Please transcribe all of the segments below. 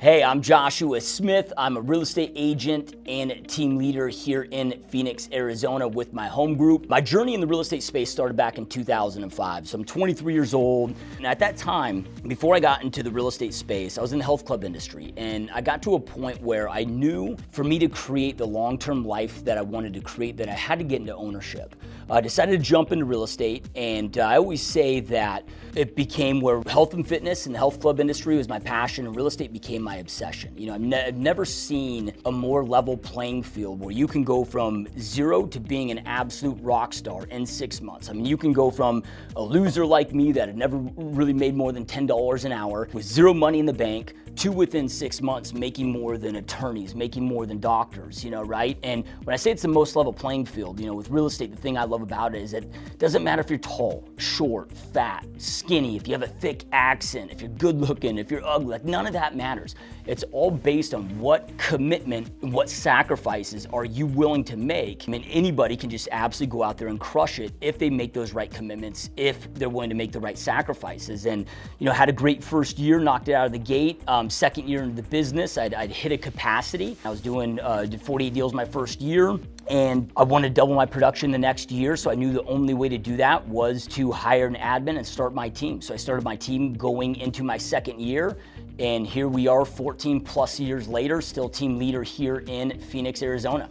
Hey, I'm Joshua Smith. I'm a real estate agent and team leader here in Phoenix, Arizona with my home group. My journey in the real estate space started back in 2005. So I'm 23 years old. And at that time, before I got into the real estate space, I was in the health club industry. And I got to a point where I knew for me to create the long-term life that I wanted to create, that I had to get into ownership. I decided to jump into real estate. And I always say that it became where health and fitness and the health club industry was my passion, and real estate became my obsession. You know, I've never seen a more level playing field where you can go from zero to being an absolute rock star in 6 months. I mean, you can go from a loser like me that had never really made more than $10 an hour with zero money in the bank to within 6 months making more than attorneys, making more than doctors, right? And when I say it's the most level playing field, with real estate, the thing I love about it is that it doesn't matter if you're tall, short, fat, skinny, if you have a thick accent, if you're good looking, if you're ugly, like none of that matters. It's all based on what commitment, what sacrifices are you willing to make. I mean, anybody can just absolutely go out there and crush it if they make those right commitments, if they're willing to make the right sacrifices. And, had a great first year, knocked it out of the gate. Second year into the business, I'd hit a capacity. I was did 48 deals my first year, and I wanted to double my production the next year, so I knew the only way to do that was to hire an admin and start my team. So I started my team going into my second year, and here we are 14 plus years later, still team leader here in Phoenix, Arizona.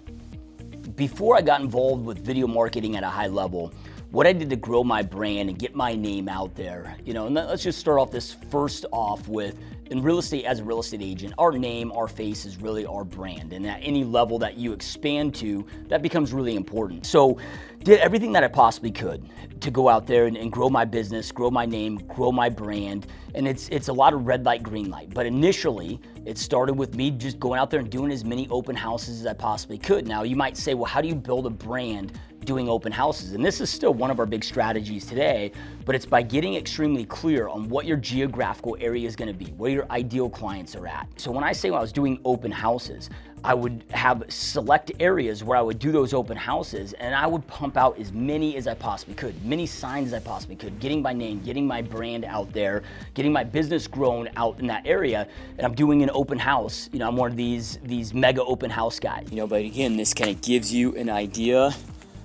Before I got involved with video marketing at a high level, what I did to grow my brand and get my name out there, and let's just start off this first off with, in real estate, as a real estate agent, our name, our face is really our brand. And at any level that you expand to, that becomes really important. So did everything that I possibly could to go out there and grow my business, grow my name, grow my brand. And it's a lot of red light, green light. But initially, it started with me just going out there and doing as many open houses as I possibly could. Now, you might say, well, how do you build a brand doing open houses? And this is still one of our big strategies today, but it's by getting extremely clear on what your geographical area is going to be, where your ideal clients are at. So when I say when I was doing open houses, I would have select areas where I would do those open houses, and I would pump out as many as I possibly could, many signs as I possibly could, getting my name, getting my brand out there, getting my business grown out in that area. And I'm doing an open house. I'm one of these mega open house guys. But again, this kind of gives you an idea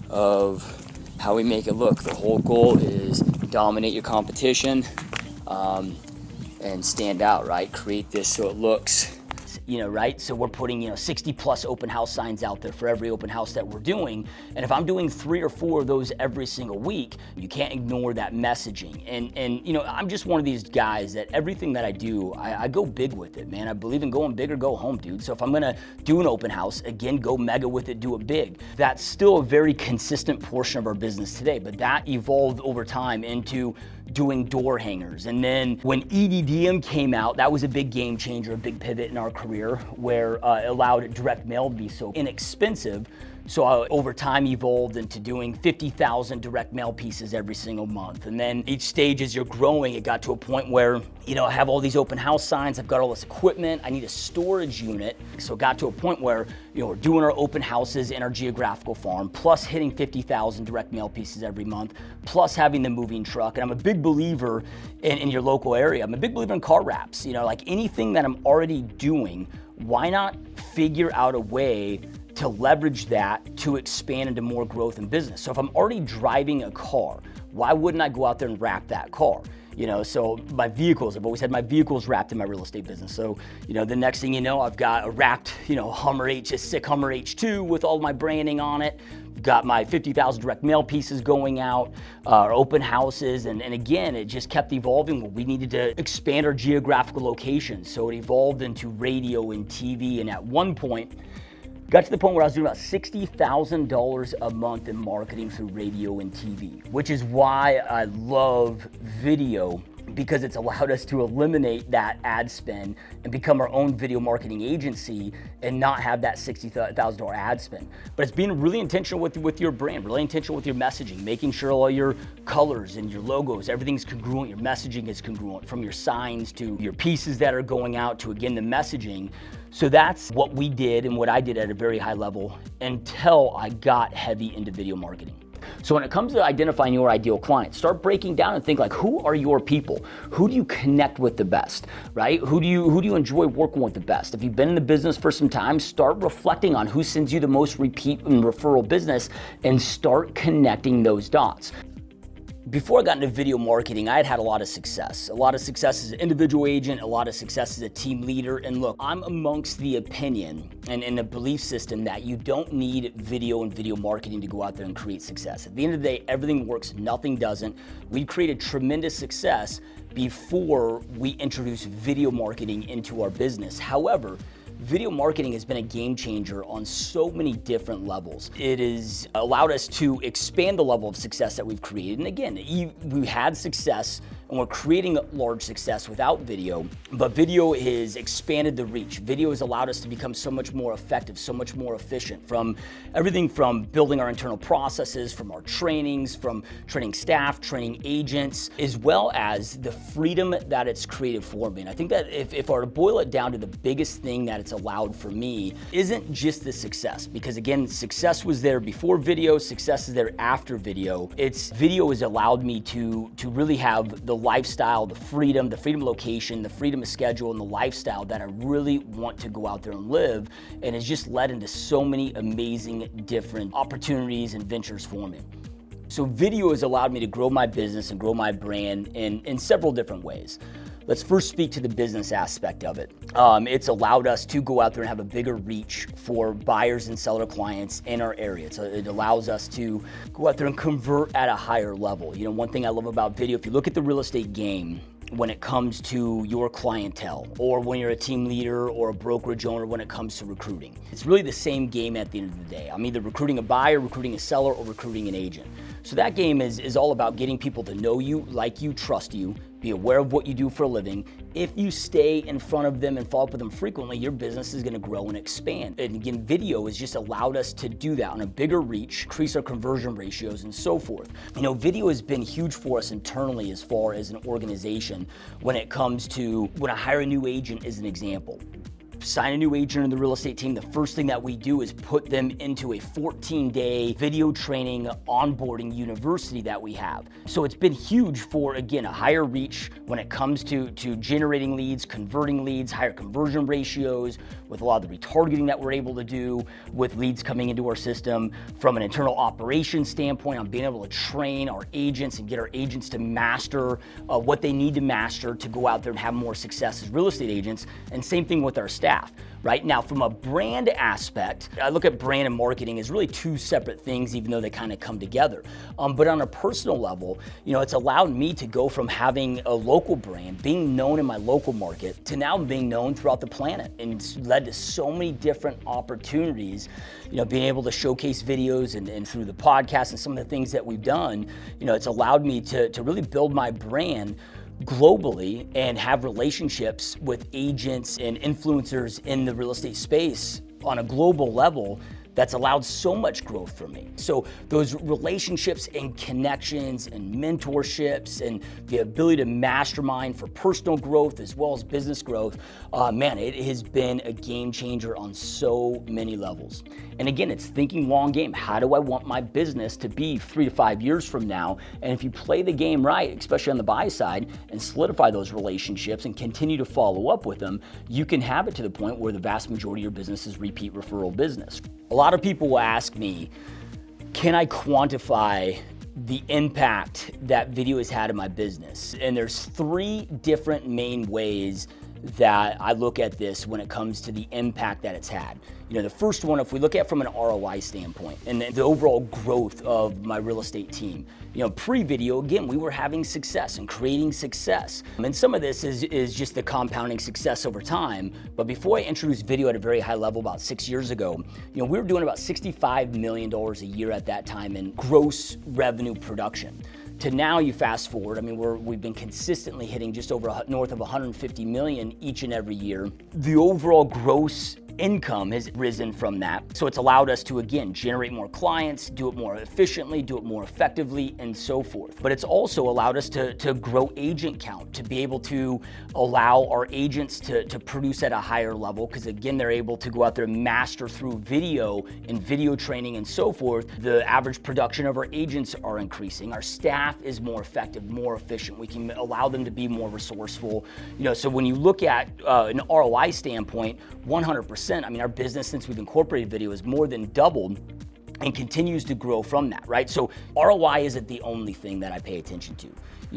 of how we make it look. The whole goal is dominate your competition and stand out, right? Create this so it looks, right? So we're putting, 60 plus open house signs out there for every open house that we're doing. And if I'm doing 3 or 4 of those every single week, you can't ignore that messaging. And I'm just one of these guys that everything that I do, I go big with it, man. I believe in going big or go home, dude. So if I'm gonna do an open house, again, go mega with it, do it big. That's still a very consistent portion of our business today, but that evolved over time into doing door hangers. And then when EDDM came out, that was a big game changer, a big pivot in our career, where it allowed direct mail to be so inexpensive. So over time evolved into doing 50,000 direct mail pieces every single month. And then each stage as you're growing, it got to a point where, I have all these open house signs, I've got all this equipment, I need a storage unit. So it got to a point where, we're doing our open houses in our geographical farm, plus hitting 50,000 direct mail pieces every month, plus having the moving truck. And I'm a big believer in your local area. I'm a big believer in car wraps. Like anything that I'm already doing, why not figure out a way to leverage that to expand into more growth in business? So if I'm already driving a car, why wouldn't I go out there and wrap that car? So my vehicles, I've always had my vehicles wrapped in my real estate business. So, the next thing you know, I've got a wrapped, sick Hummer H2 with all my branding on it. Got my 50,000 direct mail pieces going out, our open houses. And again, it just kept evolving. We needed to expand our geographical locations. So it evolved into radio and TV. And at one point, got to the point where I was doing about $60,000 a month in marketing through radio and TV, which is why I love video, because it's allowed us to eliminate that ad spend and become our own video marketing agency and not have that $60,000 ad spend. But it's being really intentional with your brand, really intentional with your messaging, making sure all your colors and your logos, everything's congruent, your messaging is congruent, from your signs to your pieces that are going out to, again, the messaging. So that's what we did and what I did at a very high level until I got heavy into video marketing. So when it comes to identifying your ideal client, start breaking down and think like, who are your people? Who do you connect with the best, right? Who do you enjoy working with the best? If you've been in the business for some time, start reflecting on who sends you the most repeat and referral business and start connecting those dots. Before I got into video marketing, I had a lot of success. A lot of success as an individual agent, a lot of success as a team leader. And look, I'm amongst the opinion and the belief system that you don't need video and video marketing to go out there and create success. At the end of the day, everything works, nothing doesn't. We created tremendous success before we introduced video marketing into our business. However, video marketing has been a game changer on so many different levels. It has allowed us to expand the level of success that we've created. And again, we had success and we're creating large success without video, but video has expanded the reach. Video has allowed us to become so much more effective, so much more efficient, from everything from building our internal processes, from our trainings, from training staff, training agents, as well as the freedom that it's created for me. And I think that if I were to boil it down to the biggest thing that it's allowed for me isn't just the success, because again, success was there before video, success is there after video. Video has allowed me to really have the lifestyle, the freedom location, the freedom of schedule, and the lifestyle that I really want to go out there and live, and it's just led into so many amazing different opportunities and ventures for me. So video has allowed me to grow my business and grow my brand in several different ways. Let's first speak to the business aspect of it. It's allowed us to go out there and have a bigger reach for buyers and seller clients in our area. So it allows us to go out there and convert at a higher level. You know, one thing I love about video, if you look at the real estate game, when it comes to your clientele, or when you're a team leader or a brokerage owner when it comes to recruiting, it's really the same game at the end of the day. I'm either recruiting a buyer, recruiting a seller, or recruiting an agent. So that game is all about getting people to know you, like you, trust you, be aware of what you do for a living. If you stay in front of them and follow up with them frequently, your business is gonna grow and expand. And again, video has just allowed us to do that on a bigger reach, increase our conversion ratios and so forth. You know, video has been huge for us internally as far as an organization when it comes to when I hire a new agent as an example. Sign a new agent in the real estate team, the first thing that we do is put them into a 14-day video training onboarding university that we have. So it's been huge for, again, a higher reach when it comes to generating leads, converting leads, higher conversion ratios, with a lot of the retargeting that we're able to do with leads coming into our system. From an internal operations standpoint, on being able to train our agents and get our agents to master what they need to master to go out there and have more success as real estate agents, and same thing with our staff. Right now, from a brand aspect, I look at brand and marketing as really two separate things, even though they kind of come together. But on a personal level, you know, it's allowed me to go from having a local brand, being known in my local market, to now being known throughout the planet. And it's led to so many different opportunities, you know, being able to showcase videos and through the podcast and some of the things that we've done, you know, it's allowed me to really build my brand globally and have relationships with agents and influencers in the real estate space on a global level that's allowed so much growth for me. So those relationships and connections and mentorships and the ability to mastermind for personal growth as well as business growth, man, it has been a game changer on so many levels. And again, it's thinking long game. How do I want my business to be 3 to 5 years from now? And if you play the game right, especially on the buy side, and solidify those relationships and continue to follow up with them, you can have it to the point where the vast majority of your business is repeat referral business. A lot of people will ask me, can I quantify the impact that video has had in my business? And there's 3 different main ways that I look at this when it comes to the impact that it's had. You know, the first one, if we look at from an ROI standpoint and the overall growth of my real estate team, you know, pre-video, again, we were having success and creating success. And some of this is just the compounding success over time. But before I introduced video at a very high level about 6 years ago, you know, we were doing about $65 million a year at that time in gross revenue production. To now, you fast forward, I mean, we've been consistently hitting just over north of 150 million each and every year. The overall gross income has risen from that. So it's allowed us to, again, generate more clients, do it more efficiently, do it more effectively, and so forth. But it's also allowed us to grow agent count, to be able to allow our agents to produce at a higher level, because again, they're able to go out there and master through video and video training and so forth. The average production of our agents are increasing. Our staff is more effective, more efficient. We can allow them to be more resourceful. So when you look at an ROI standpoint, 100%, I mean, our business since we've incorporated video has more than doubled and continues to grow from that, right? So ROI isn't the only thing that I pay attention to.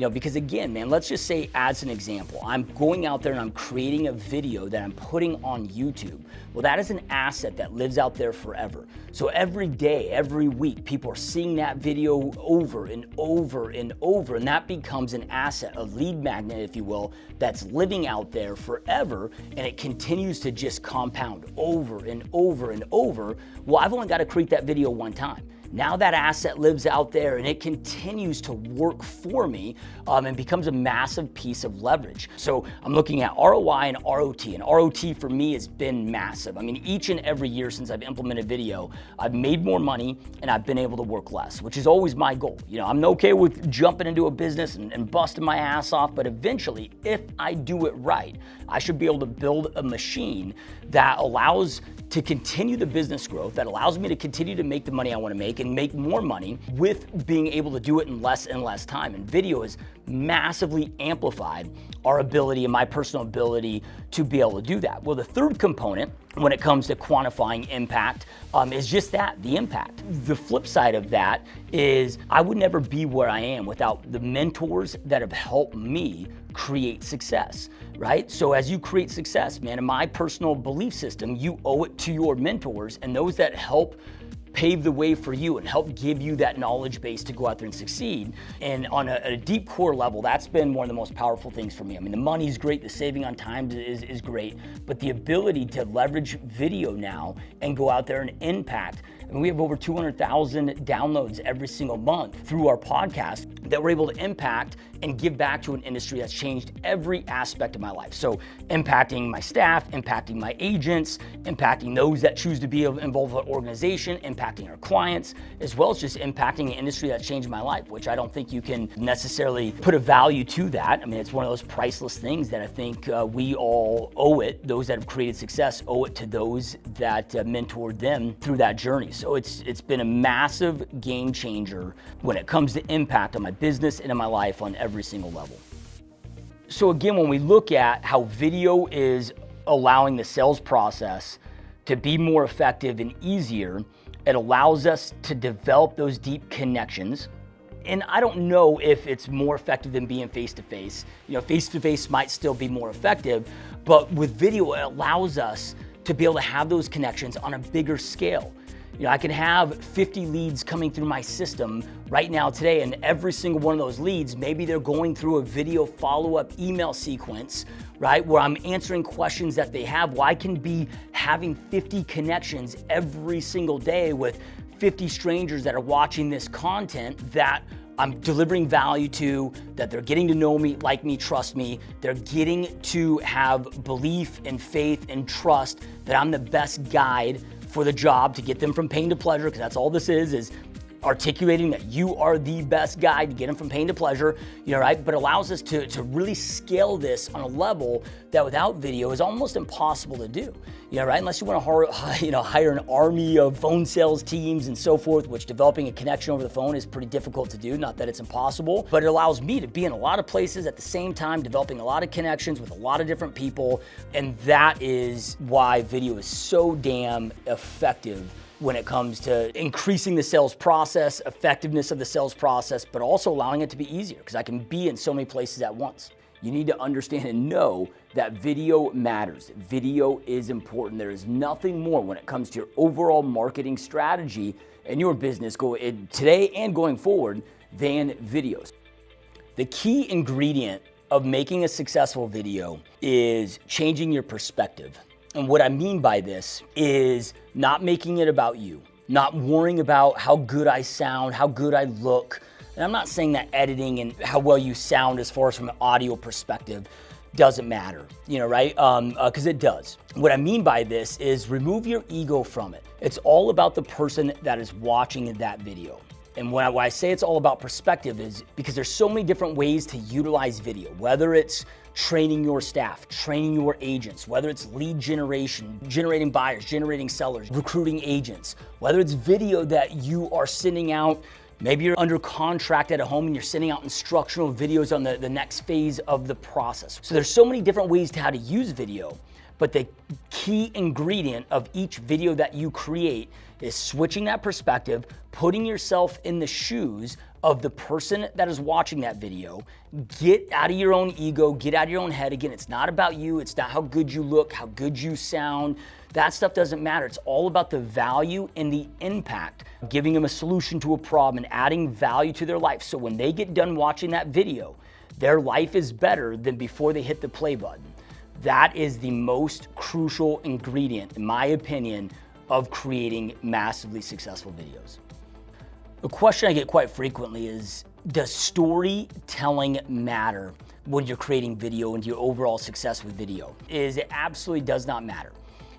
Because again, man, let's just say, as an example, I'm going out there and I'm creating a video that I'm putting on YouTube. Well, that is an asset that lives out there forever. So every day, every week, people are seeing that video over and over and over, and that becomes an asset, a lead magnet, if you will, that's living out there forever, and it continues to just compound over and over and over. Well, I've only got to create that video one time. Now that asset lives out there and it continues to work for me and becomes a massive piece of leverage. So I'm looking at ROI and ROT, and ROT for me has been massive. I mean, each and every year since I've implemented video, I've made more money and I've been able to work less, which is always my goal. I'm okay with jumping into a business and busting my ass off, but eventually, if I do it right, I should be able to build a machine that allows to continue the business growth, that allows me to continue to make the money I want to make and make more money with being able to do it in less and less time. And video has massively amplified our ability and my personal ability to be able to do that. Well, the third component when it comes to quantifying impact is just that, the impact. The flip side of that is I would never be where I am without the mentors that have helped me create success, right? So as you create success, man, in my personal belief system, you owe it to your mentors and those that help pave the way for you and help give you that knowledge base to go out there and succeed. And on a deep core level, that's been one of the most powerful things for me. I mean, the money's great, the saving on time is great, but the ability to leverage video now and go out there and impact. I mean, we have over 200,000 downloads every single month through our podcast that we're able to impact and give back to an industry that's changed every aspect of my life. So impacting my staff, impacting my agents, impacting those that choose to be involved with our organization, impacting our clients, as well as just impacting an industry that's changed my life, which I don't think you can necessarily put a value to that. I mean, it's one of those priceless things that I think we all owe it. Those that have created success owe it to those that mentored them through that journey. So it's been a massive game changer when it comes to impact on my business and in my life on every single level. So again, when we look at how video is allowing the sales process to be more effective and easier, it allows us to develop those deep connections. And I don't know if it's more effective than being face-to-face. Face-to-face might still be more effective, but with video, it allows us to be able to have those connections on a bigger scale. I can have 50 leads coming through my system right now today, and every single one of those leads, maybe they're going through a video follow-up email sequence, right, where I'm answering questions that they have. Well, I can be having 50 connections every single day with 50 strangers that are watching this content that I'm delivering value to, that they're getting to know me, like me, trust me. They're getting to have belief and faith and trust that I'm the best guide for the job to get them from pain to pleasure, because that's all this is articulating that you are the best guide to get them from pain to pleasure, right? But allows us to really scale this on a level that without video is almost impossible to do, right? Unless you want to hire an army of phone sales teams and so forth, which developing a connection over the phone is pretty difficult to do. Not that it's impossible, but it allows me to be in a lot of places at the same time, developing a lot of connections with a lot of different people. And that is why video is so damn effective when it comes to increasing the sales process, effectiveness of the sales process, but also allowing it to be easier because I can be in so many places at once. You need to understand and know that video matters. Video is important. There is nothing more when it comes to your overall marketing strategy and your business today and going forward than videos. The key ingredient of making a successful video is changing your perspective. And what I mean by this is not making it about you, not worrying about how good I sound, how good I look. And I'm not saying that editing and how well you sound as far as from an audio perspective, doesn't matter, right? Because it does. What I mean by this is remove your ego from it. It's all about the person that is watching that video. And when I say it's all about perspective is because there's so many different ways to utilize video, whether it's training your staff, training your agents, whether it's lead generation, generating buyers, generating sellers, recruiting agents, whether it's video that you are sending out. Maybe you're under contract at a home and you're sending out instructional videos on the next phase of the process. So there's so many different ways to how to use video, but the key ingredient of each video that you create is switching that perspective, putting yourself in the shoes of the person that is watching that video. Get out of your own ego, get out of your own head. Again, it's not about you, it's not how good you look, how good you sound. That stuff doesn't matter. It's all about the value and the impact, giving them a solution to a problem and adding value to their life. So when they get done watching that video, their life is better than before they hit the play button. That is the most crucial ingredient, in my opinion, of creating massively successful videos. A question I get quite frequently is, does storytelling matter when you're creating video and your overall success with video? It absolutely does not matter.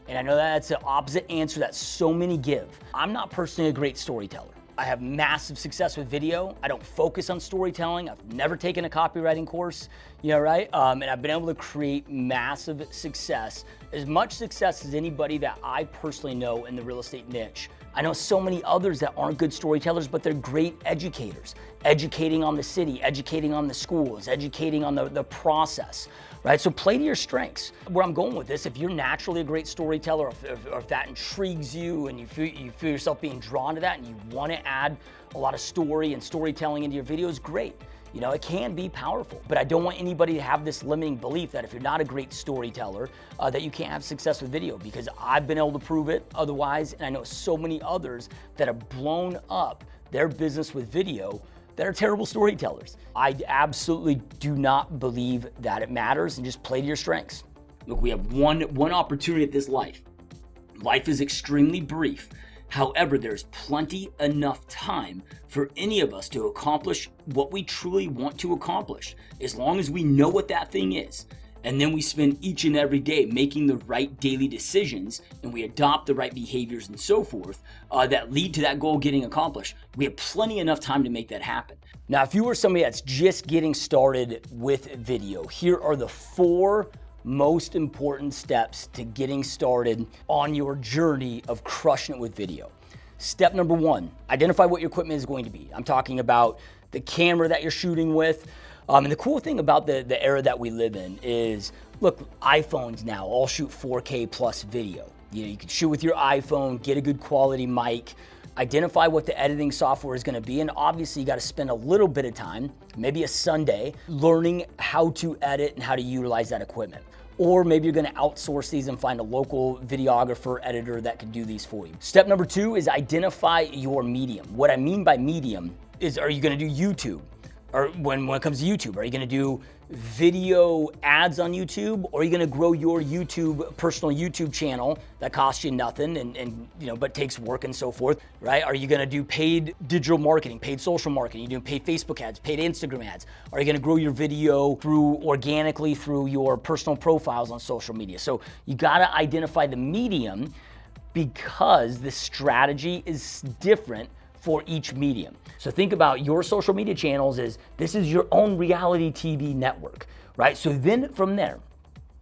And I know that's the opposite answer that so many give. I'm not personally a great storyteller. I have massive success with video. I don't focus on storytelling. I've never taken a copywriting course, right? And I've been able to create massive success, as much success as anybody that I personally know in the real estate niche. I know so many others that aren't good storytellers, but they're great educators, educating on the city, educating on the schools, educating on the process, right? So play to your strengths. Where I'm going with this, if you're naturally a great storyteller, or if that intrigues you and you feel yourself being drawn to that and you want to add a lot of story and storytelling into your videos, great. It can be powerful, but I don't want anybody to have this limiting belief that if you're not a great storyteller, that you can't have success with video, because I've been able to prove it otherwise, and I know so many others that have blown up their business with video that are terrible storytellers. I absolutely do not believe that it matters, and just play to your strengths. Look, we have one opportunity at this life. Life is extremely brief. However, there's plenty enough time for any of us to accomplish what we truly want to accomplish, as long as we know what that thing is. And then we spend each and every day making the right daily decisions, and we adopt the right behaviors and so forth that lead to that goal getting accomplished. We have plenty enough time to make that happen. Now, if you are somebody that's just getting started with video, here are the 4 most important steps to getting started on your journey of crushing it with video. Step number 1, identify what your equipment is going to be. I'm talking about the camera that you're shooting with. And the cool thing about the era that we live in is, look, iPhones now all shoot 4K plus video. You can shoot with your iPhone, get a good quality mic, identify what the editing software is going to be, and obviously you got to spend a little bit of time, maybe a Sunday, learning how to edit and how to utilize that equipment. Or maybe you're going to outsource these and find a local videographer, editor that can do these for you. Step number 2 is identify your medium. What I mean by medium is, are you going to do YouTube? Or when it comes to YouTube, are you going to do video ads on YouTube, or are you going to grow your personal YouTube channel that costs you nothing and but takes work and so forth, right? Are you going to do paid digital marketing, paid social marketing? Are you doing paid Facebook ads, paid Instagram ads? Are you going to grow your video organically through your personal profiles on social media? So you got to identify the medium, because the strategy is different for each medium. So think about your social media channels as this is your own reality TV network, right? So then from there,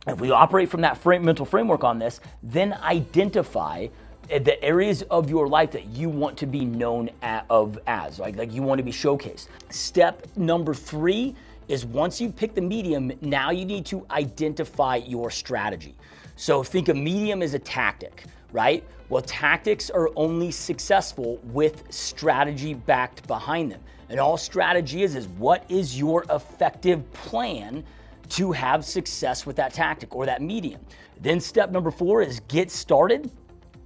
if we operate from that mental framework on this, then identify the areas of your life that you want to be known as, like you want to be showcased. Step number 3 is, once you pick the medium, now you need to identify your strategy. So think of medium as a tactic, right? Well, tactics are only successful with strategy backed behind them. And all strategy is what is your effective plan to have success with that tactic or that medium. Then step number 4 is get started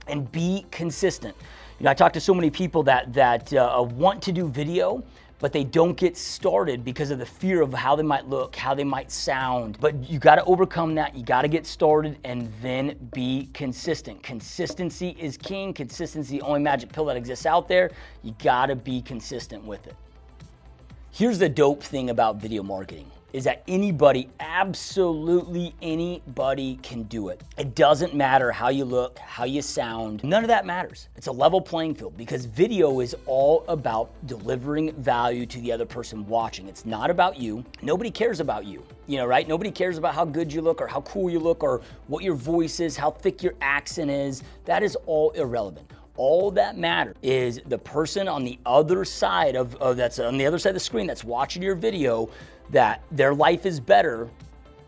and be consistent. I talk to so many people that want to do video, but they don't get started because of the fear of how they might look, how they might sound. But you got to overcome that. You got to get started and then be consistent. Consistency is king. Consistency is the only magic pill that exists out there. You got to be consistent with it. Here's the dope thing about video marketing. is that anybody, absolutely anybody can do it. It doesn't matter how you look, how you sound, none of that matters. It's a level playing field because video is all about delivering value to the other person watching. It's not about you. Nobody cares about you, right? Nobody cares about how good you look or how cool you look or what your voice is, how thick your accent is. That is all irrelevant. All that matters is the person on the other side that's on the other side of the screen that's watching your video, that their life is better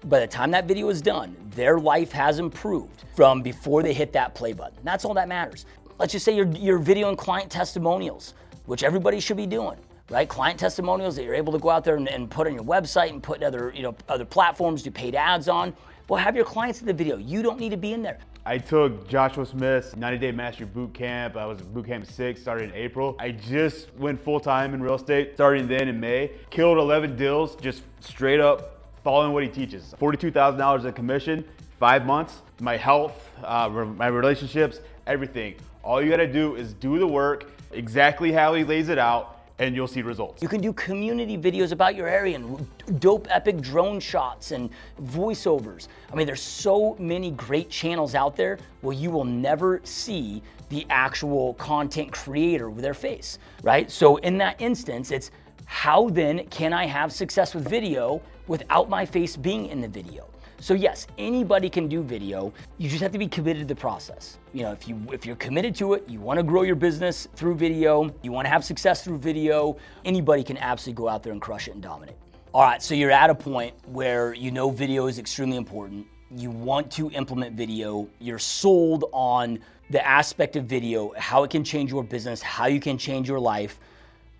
by the time that video is done. Their life has improved from before they hit that play button. That's all that matters. Let's just say you're videoing client testimonials, which everybody should be doing, right? Client testimonials that you're able to go out there and put on your website and put in other platforms, do paid ads on. Well, have your clients in the video. You don't need to be in there. I took Joshua Smith's 90-day mastery boot camp. I was in boot camp 6, started in April. I just went full-time in real estate, starting then in May. Killed 11 deals, just straight up following what he teaches. $42,000 in commission, 5 months. My health, my relationships, everything. All you gotta do is do the work exactly how he lays it out, and you'll see results. You can do community videos about your area and dope epic drone shots and voiceovers. I mean, there's so many great channels out there where you will never see the actual content creator with their face, right? So in that instance, it's how then can I have success with video without my face being in the video? So yes, anybody can do video. You just have to be committed to the process. If you're committed to it, you want to grow your business through video, you want to have success through video, anybody can absolutely go out there and crush it and dominate. All right, so you're at a point where video is extremely important. You want to implement video. You're sold on the aspect of video, how it can change your business, how you can change your life,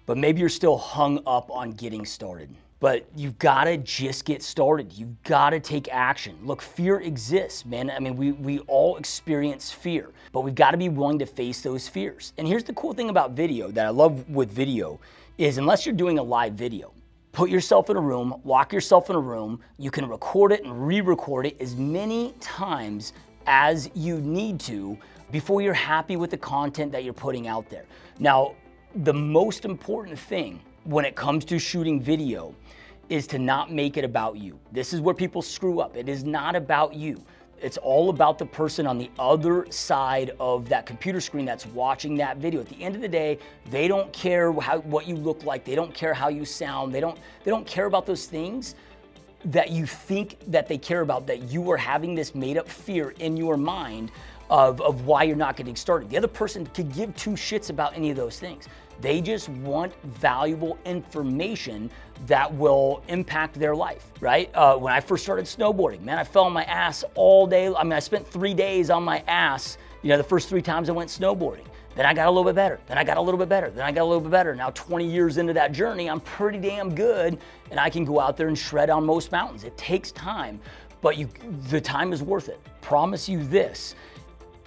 but maybe you're still hung up on getting started. But you've got to just get started. You've got to take action. Look, fear exists, man. I mean, we all experience fear, but we've got to be willing to face those fears. And here's the cool thing about video that I love with video is unless you're doing a live video, put yourself in a room, lock yourself in a room. You can record it and re-record it as many times as you need to before you're happy with the content that you're putting out there. Now, the most important thing when it comes to shooting video is to not make it about you. This is where people screw up. It is not about you. It's all about the person on the other side of that computer screen that's watching that video. At the end of the day, they don't care what you look like. They don't care how you sound. They don't care about those things that you think that they care about, that you are having this made up fear in your mind of why you're not getting started. The other person could give two shits about any of those things. They just want valuable information that will impact their life, right? When I first started snowboarding, man, I fell on my ass all day. I mean, I spent 3 days on my ass, the first 3 times I went snowboarding. Then I got a little bit better. Then I got a little bit better. Then I got a little bit better. Now 20 years into that journey, I'm pretty damn good, and I can go out there and shred on most mountains. It takes time, but the time is worth it. Promise you this,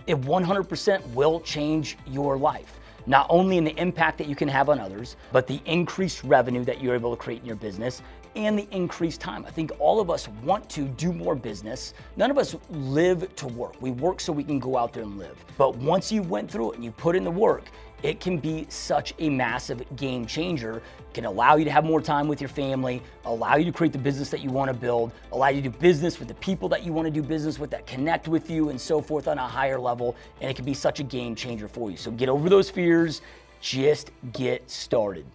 it 100% will change your life. Not only in the impact that you can have on others, but the increased revenue that you're able to create in your business and the increased time. I think all of us want to do more business. None of us live to work. We work so we can go out there and live. But once you went through it and you put in the work, it can be such a massive game changer. It can allow you to have more time with your family, allow you to create the business that you want to build, allow you to do business with the people that you want to do business with, that connect with you and so forth on a higher level. And it can be such a game changer for you. So get over those fears, just get started.